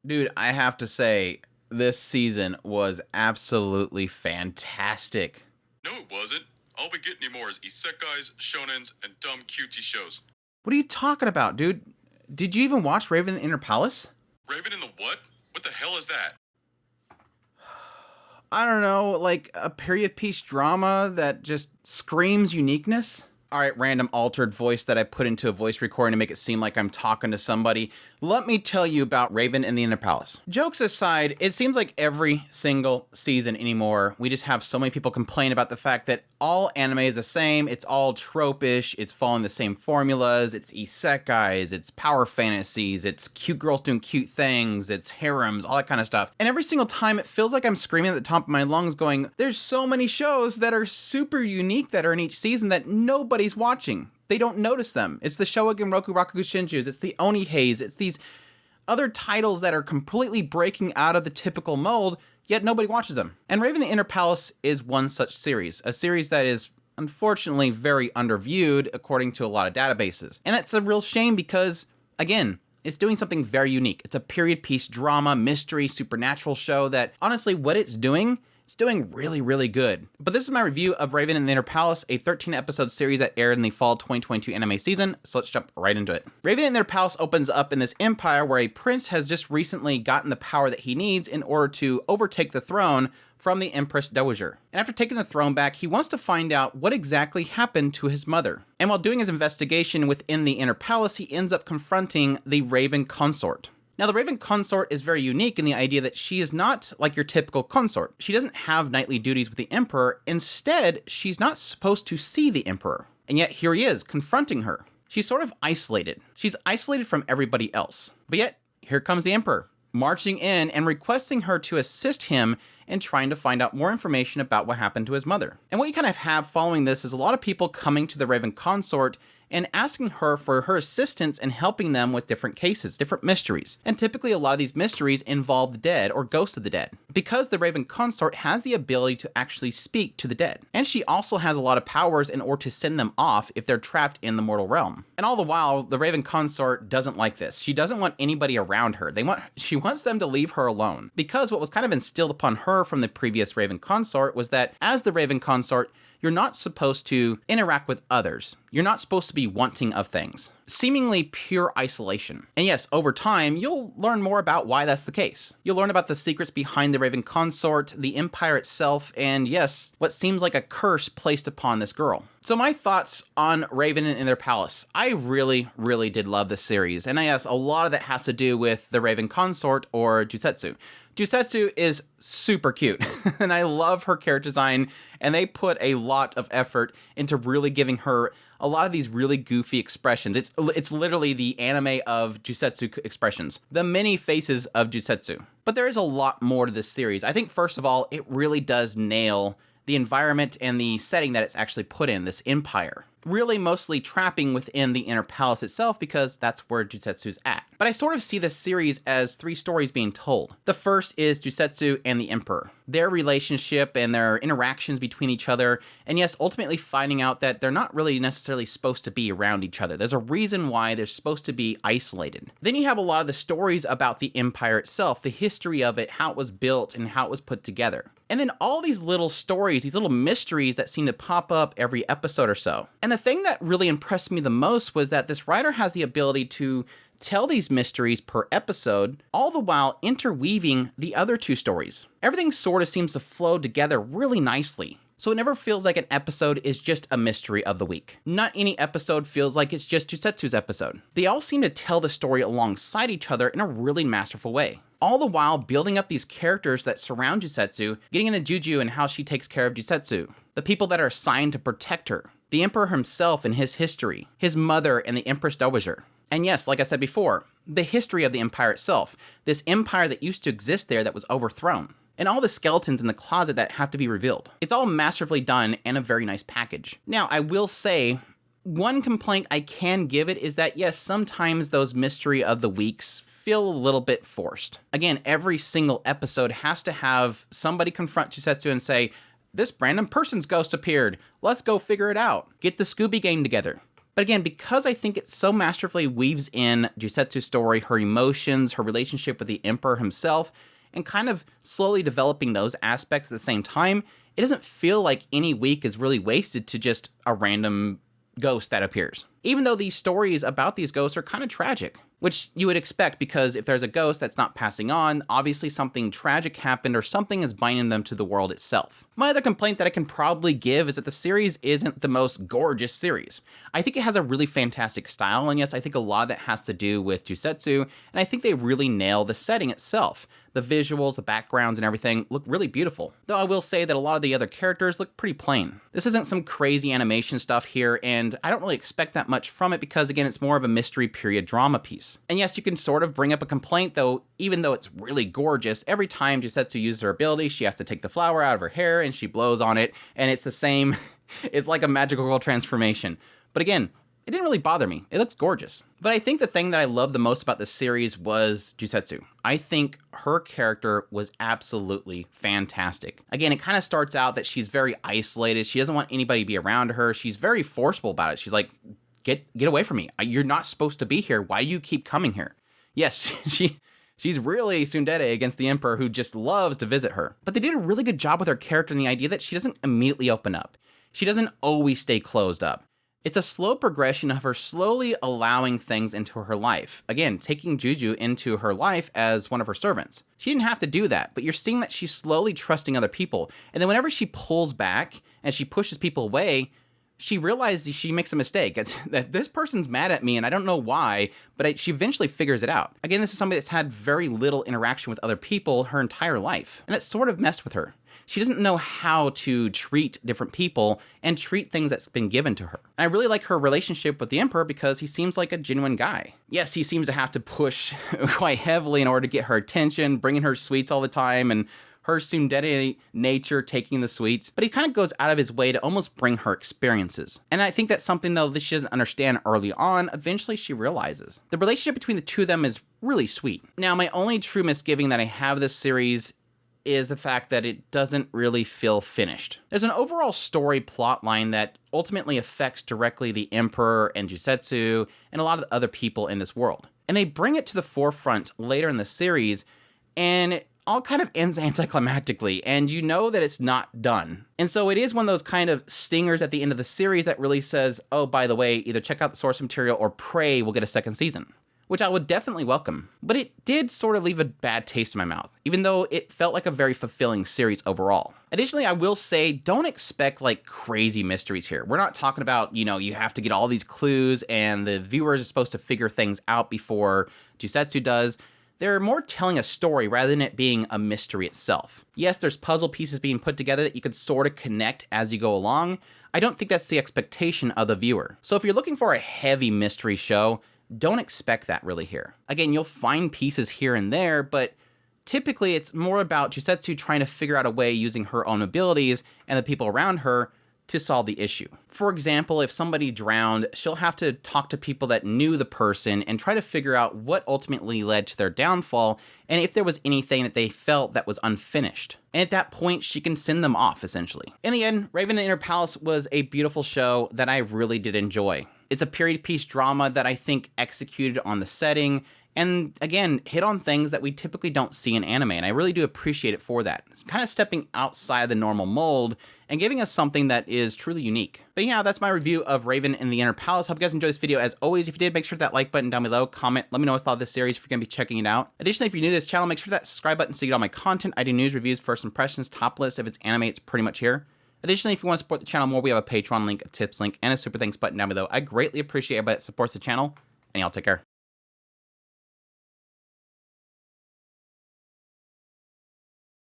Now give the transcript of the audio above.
Dude, I have to say, this season was absolutely fantastic. No, it wasn't. All we get anymore is isekais, shonens, and dumb cutesy shows. What are you talking about, dude? Did you even watch Raven in the Inner Palace? Raven in the what? What the hell is that? I don't know, like a period piece drama that just screams uniqueness? All right, random altered voice that I put into a voice recording to make it seem like I'm talking to somebody. Let me tell you about Raven in the Inner Palace. Jokes aside, it seems like every single season anymore, we just have so many people complain about the fact that all anime is the same, it's all tropish, it's following the same formulas, it's isekais, it's power fantasies, it's cute girls doing cute things, it's harems, all that kind of stuff. And every single time it feels like I'm screaming at the top of my lungs going, there's so many shows that are super unique that are in each season that nobody's watching. They don't notice them. It's the Showa Roku Rakugo Shinjus, it's the Oniheis, it's these other titles that are completely breaking out of the typical mold, yet nobody watches them. And Raven the Inner Palace is one such series, a series that is unfortunately very underviewed according to a lot of databases. And that's a real shame because, again, it's doing something very unique. It's a period piece drama, mystery, supernatural show that, honestly, what it's doing really, really good. But this is my review of Raven in the Inner Palace, a 13-episode series that aired in the fall 2022 anime season, so let's jump right into it. Raven in the Inner Palace opens up in this empire where a prince has just recently gotten the power that he needs in order to overtake the throne from the Empress Dowager. And after taking the throne back, he wants to find out what exactly happened to his mother. And while doing his investigation within the Inner Palace, he ends up confronting the Raven Consort. Now, the Raven Consort is very unique in the idea that she is not like your typical consort. She doesn't have knightly duties with the Emperor. Instead, she's not supposed to see the Emperor. And yet, here he is, confronting her. She's sort of isolated. She's isolated from everybody else. But yet, here comes the Emperor, marching in and requesting her to assist him in trying to find out more information about what happened to his mother. And what you kind of have following this is a lot of people coming to the Raven Consort and asking her for her assistance in helping them with different cases, different mysteries. And typically a lot of these mysteries involve the dead or ghosts of the dead, because the Raven Consort has the ability to actually speak to the dead. And she also has a lot of powers in order to send them off if they're trapped in the mortal realm. And all the while, the Raven Consort doesn't like this. She doesn't want anybody around her. She wants them to leave her alone. Because what was kind of instilled upon her from the previous Raven Consort was that as the Raven Consort, you're not supposed to interact with others. You're not supposed to be wanting of things. Seemingly pure isolation. And yes, over time, you'll learn more about why that's the case. You'll learn about the secrets behind the Raven Consort, the Empire itself, and yes, what seems like a curse placed upon this girl. So my thoughts on Raven in their palace. I really, really did love this series. And yes, a lot of that has to do with the Raven Consort or Jusetsu. Jusetsu is super cute, and I love her character design, and they put a lot of effort into really giving her a lot of these really goofy expressions. It's literally the anime of Jusetsu expressions, the many faces of Jusetsu. But there is a lot more to this series. I think, first of all, it really does nail the environment and the setting that it's actually put in, this empire. Really mostly trapping within the Inner Palace itself because that's where Jusetsu's at. But I sort of see this series as three stories being told. The first is Jusetsu and the Emperor, their relationship and their interactions between each other, and yes, ultimately finding out that they're not really necessarily supposed to be around each other. There's a reason why they're supposed to be isolated. Then you have a lot of the stories about the Empire itself, the history of it, how it was built, and how it was put together. And then all these little stories, these little mysteries that seem to pop up every episode or so. And the thing that really impressed me the most was that this writer has the ability to tell these mysteries per episode, all the while interweaving the other two stories. Everything sort of seems to flow together really nicely. So it never feels like an episode is just a mystery of the week. Not any episode feels like it's just Jusetsu's episode. They all seem to tell the story alongside each other in a really masterful way. All the while building up these characters that surround Jusetsu, getting into Juju and how she takes care of Jusetsu, the people that are assigned to protect her, the Emperor himself and his history, his mother and the Empress Dowager. And yes, like I said before, the history of the Empire itself, this empire that used to exist there that was overthrown, and all the skeletons in the closet that have to be revealed. It's all masterfully done and a very nice package. Now, I will say, one complaint I can give it is that yes, sometimes those mystery of the weeks feel a little bit forced. Again, every single episode has to have somebody confront Jusetsu and say, this random person's ghost appeared. Let's go figure it out. Get the Scooby Gang together. But again, because I think it so masterfully weaves in Jusetsu's story, her emotions, her relationship with the Emperor himself, and kind of slowly developing those aspects at the same time, it doesn't feel like any week is really wasted to just a random ghost that appears. Even though these stories about these ghosts are kind of tragic, which you would expect because if there's a ghost that's not passing on, obviously something tragic happened or something is binding them to the world itself. My other complaint that I can probably give is that the series isn't the most gorgeous series. I think it has a really fantastic style, and yes, I think a lot of that has to do with Jusetsu, and I think they really nail the setting itself. The visuals, the backgrounds, and everything look really beautiful. Though I will say that a lot of the other characters look pretty plain. This isn't some crazy animation stuff here, and I don't really expect that much from it because, again, it's more of a mystery period drama piece. And yes, you can sort of bring up a complaint, though, even though it's really gorgeous, every time Jusetsu uses her ability, she has to take the flower out of her hair, and she blows on it, and it's the same, it's like a magical girl transformation. But again, it didn't really bother me. It looks gorgeous. But I think the thing that I loved the most about this series was Jusetsu. I think her character was absolutely fantastic. Again, it kind of starts out that she's very isolated. She doesn't want anybody to be around her. She's very forceful about it. She's like, get away from me. You're not supposed to be here. Why do you keep coming here? Yes, she's really tsundere against the Emperor, who just loves to visit her. But they did a really good job with her character and the idea that she doesn't immediately open up. She doesn't always stay closed up. It's a slow progression of her slowly allowing things into her life. Again, taking Juju into her life as one of her servants. She didn't have to do that, but you're seeing that she's slowly trusting other people. And then whenever she pulls back and she pushes people away, she realizes she makes a mistake. It's that this person's mad at me and I don't know why, but she eventually figures it out. Again, this is somebody that's had very little interaction with other people her entire life. And that sort of messed with her. She doesn't know how to treat different people and treat things that's been given to her. And I really like her relationship with the Emperor because he seems like a genuine guy. Yes, he seems to have to push quite heavily in order to get her attention, bringing her sweets all the time, and her tsundere nature taking the sweets, but he kind of goes out of his way to almost bring her experiences. And I think that's something, though, that she doesn't understand early on. Eventually, she realizes. The relationship between the two of them is really sweet. Now, my only true misgiving that I have of this series is the fact that it doesn't really feel finished. There's an overall story plot line that ultimately affects directly the Emperor and Jusetsu and a lot of the other people in this world. And they bring it to the forefront later in the series, and it all kind of ends anticlimactically, and you know that it's not done. And so it is one of those kind of stingers at the end of the series that really says, oh, by the way, either check out the source material or pray we'll get a second season, which I would definitely welcome. But it did sort of leave a bad taste in my mouth, even though it felt like a very fulfilling series overall. Additionally, I will say, don't expect like crazy mysteries here. We're not talking about, you have to get all these clues and the viewers are supposed to figure things out before Jusetsu does. They're more telling a story rather than it being a mystery itself. Yes, there's puzzle pieces being put together that you could sort of connect as you go along. I don't think that's the expectation of the viewer. So if you're looking for a heavy mystery show, don't expect that really here. Again, you'll find pieces here and there, but typically it's more about Jusetsu trying to figure out a way using her own abilities and the people around her to solve the issue. For example, if somebody drowned, she'll have to talk to people that knew the person and try to figure out what ultimately led to their downfall and if there was anything that they felt that was unfinished. And at that point, she can send them off, essentially. In the end, Raven and Inner Palace was a beautiful show that I really did enjoy. It's a period piece drama that I think executed on the setting and, again, hit on things that we typically don't see in anime, and I really do appreciate it for that. It's kind of stepping outside of the normal mold and giving us something that is truly unique. But yeah, that's my review of Raven and the Inner Palace. Hope you guys enjoyed this video. As always, if you did, make sure to hit that like button down below, comment, let me know what you thought of this series if you're going to be checking it out. Additionally, if you're new to this channel, make sure to hit that subscribe button so you get all my content. I do news, reviews, first impressions, top list. If it's anime, it's pretty much here. Additionally, if you want to support the channel more, we have a Patreon link, a tips link, and a super thanks button down below. I greatly appreciate everybody that supports the channel, and y'all take care.